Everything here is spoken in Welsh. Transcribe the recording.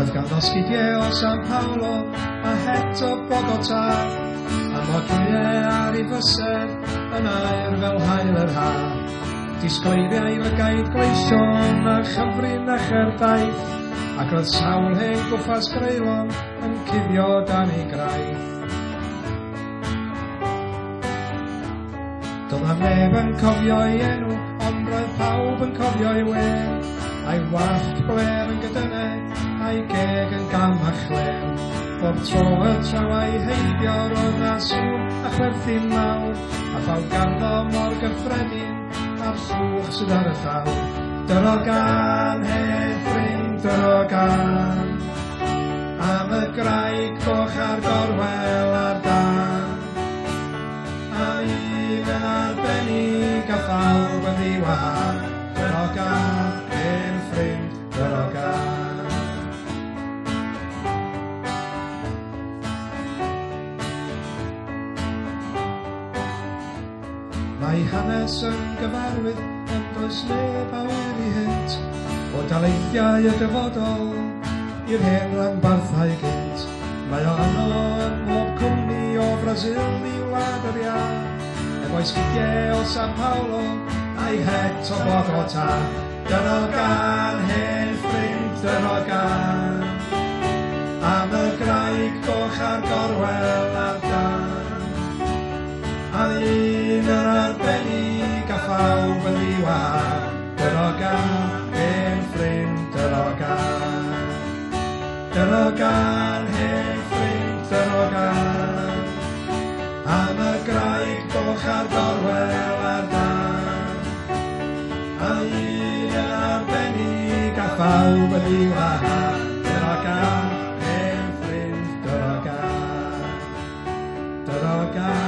Roedd ganddo sgidiau o San Paolo a het o Bogota, a modliau ar ei fysedd yn air fel hael yr ha. Disgleiddiau lygaid gleision a chyfrin a cherdaeth, ac roedd sawl hen gwffas greulon yn cuddio dan ei graith. Doedd na neb yn cofio ei enw, ond roedd pawb yn cofio ei wen, a'i wallt bler yn gydynau, a'i geg yn gam a chlem. Bob tro y trawau heibio roedd na sŵn a chwerthin mawr, a llaw ganddo mor gyffredin a'r llwch sydd ar y llaw. Dyro gan, hen ffrind, dyro gan, am y graig goch a'r gorwel a'r dan. A un yn arbennig a phawb yn ddiwahar, dyro gan, hen ffrind, dyro gan. Mae hanes yn gyfarwydd yn does neb awyr i hynt, o daleithiau y dyfodol i'r hen rhanbarthau gynt. Mae o anno yn pob cwmni o Brasil i wlad yr ia, efo sgidiau o San Paolo a'i het o Bogota. Dyro gan, hen ffrind, dyro gan, am y graig goch a'r gorwel a'r dan. A un yn arbennig a phawb yn ddiwahar, dyro gan, hen ffrind, dyro gan. Dyro gan, hen ffrind, dyro gan, am y graig goch a'r gorwel a'r dan. A un yn arbennig a phawb yn ddiwahar, dyro gan, hen ffrind, dyro gan. Dyro gan.